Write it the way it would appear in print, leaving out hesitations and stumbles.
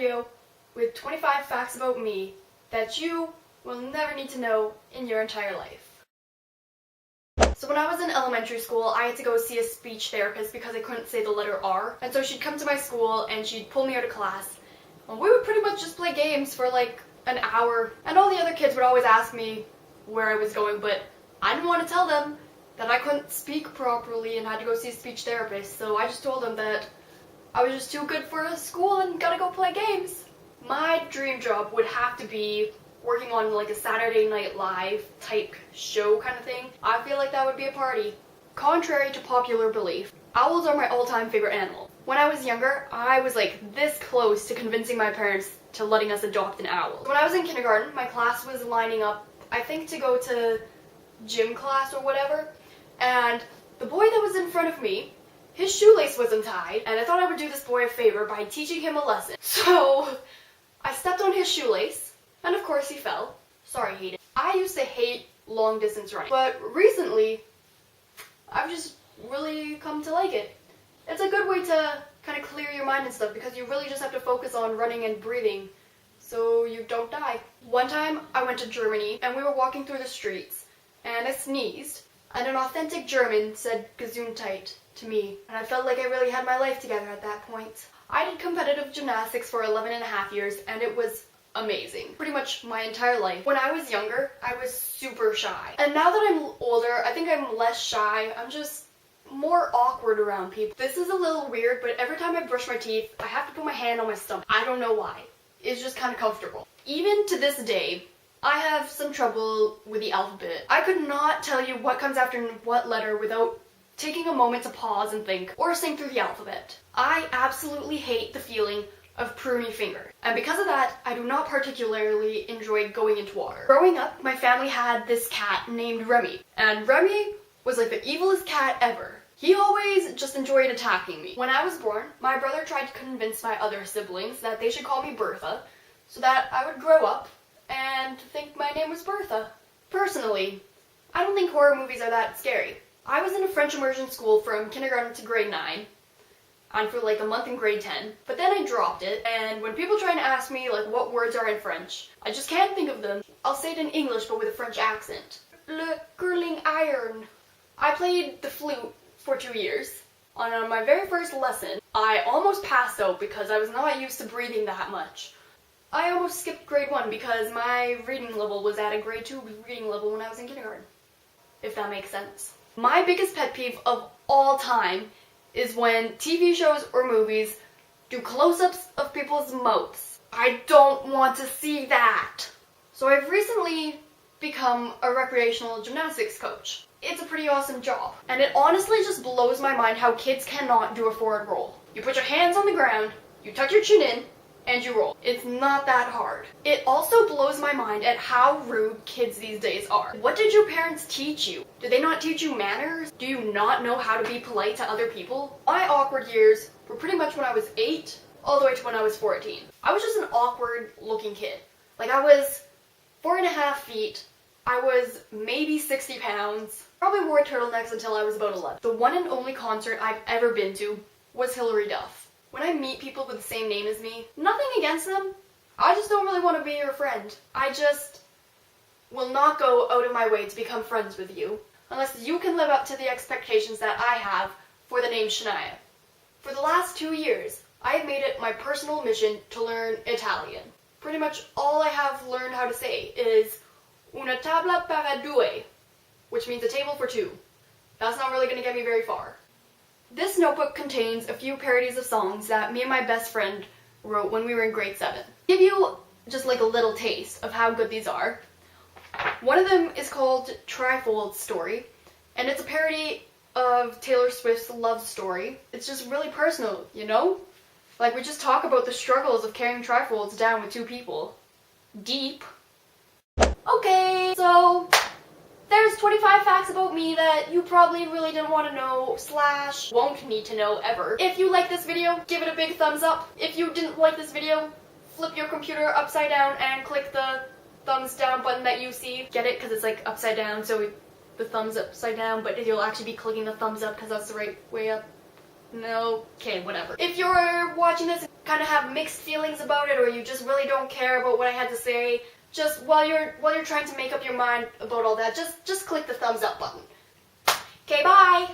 video with 25 facts about me that you will never need to know in your entire life. So when I was in elementary school, I had to go see a speech therapist because I couldn't say the letter R. And so she'd come to my school and she'd pull me out of class. And we would pretty much just play games for like an hour. And all the other kids would always ask me where I was going, but I didn't want to tell them that I couldn't speak properly and had to go see a speech therapist. So I just told them that I was just too good for school and gotta go play games. My dream job would have to be working on like a Saturday Night Live type show kind of thing. I feel like that would be a party. Contrary to popular belief, owls are my all-time favorite animal. When I was younger, I was like this close to convincing my parents to letting us adopt an owl. When I was in kindergarten, my class was lining up, I think, to go to gym class or whatever, and the boy that was in front of me, his shoelace was untied, and I thought I would do this boy a favor by teaching him a lesson. So I stepped on his shoelace, and of course he fell. Sorry, Hayden. I used to hate long distance running, but recently I've just really come to like it. It's a good way to kind of clear your mind and stuff because you really just have to focus on running and breathing so you don't die. One time I went to Germany and we were walking through the streets and I sneezed and an authentic German said Gesundheit to me, and I felt like I really had my life together at that point. I did competitive gymnastics for 11.5 years and it was amazing. Pretty much my entire life. When I was younger, I was super shy. And now that I'm older, I think I'm less shy. I'm just more awkward around people. This is a little weird, but every time I brush my teeth, I have to put my hand on my stomach. I don't know why. It's just kind of comfortable. Even to this day, I have some trouble with the alphabet. I could not tell you what comes after what letter without taking a moment to pause and think, or sing through the alphabet. I absolutely hate the feeling of pruny finger. And because of that, I do not particularly enjoy going into water. Growing up, my family had this cat named Remy. And Remy was like the evilest cat ever. He always just enjoyed attacking me. When I was born, my brother tried to convince my other siblings that they should call me Bertha so that I would grow up and think my name was Bertha. Personally, I don't think horror movies are that scary. I was in a French immersion school from kindergarten to grade 9. And for like a month in grade 10, but then I dropped it, and when people try to ask me like what words are in French, I just can't think of them. I'll say it in English but with a French accent. Le curling iron. I played the flute for 2 years. On my very first lesson, I almost passed out because I was not used to breathing that much. I almost skipped grade 1 because my reading level was at a grade 2 reading level when I was in kindergarten, if that makes sense. My biggest pet peeve of all time is when TV shows or movies do close-ups of people's mouths. I don't want to see that. So I've recently become a recreational gymnastics coach. It's a pretty awesome job. And it honestly just blows my mind how kids cannot do a forward roll. You put your hands on the ground, you tuck your chin in, and you roll. It's not that hard. It also blows my mind at how rude kids these days are. What did your parents teach you? Did they not teach you manners? Do you not know how to be polite to other people? My awkward years were pretty much when I was 8 all the way to when I was 14. I was just an awkward looking kid. Like I was 4.5 feet. I was maybe 60 pounds. Probably wore turtlenecks until I was about 11. The one and only concert I've ever been to was Hilary Duff. When I meet people with the same name as me, nothing against them, I just don't really want to be your friend. I just will not go out of my way to become friends with you unless you can live up to the expectations that I have for the name Shania. For the last 2 years, I have made it my personal mission to learn Italian. Pretty much all I have learned how to say is una tabla para due, which means a table for two. That's not really going to get me very far. This notebook contains a few parodies of songs that me and my best friend wrote when we were in grade 7. Give you just like a little taste of how good these are. One of them is called Trifold Story, and it's a parody of Taylor Swift's Love Story. It's just really personal, you know? Like we just talk about the struggles of carrying trifolds down with 2 people. Deep. Okay, so there's 25 facts about me that you probably really didn't want to know / won't need to know ever. If you like this video, give it a big thumbs up. If you didn't like this video, flip your computer upside down and click the thumbs down button that you see. Get it? Because it's like upside down, so the thumbs upside down, but you'll actually be clicking the thumbs up because that's the right way up. No? Okay, whatever. If you're watching this kind of have mixed feelings about it, or you just really don't care about what I had to say, just while you're trying to make up your mind about all that, just click the thumbs up button. Okay, bye!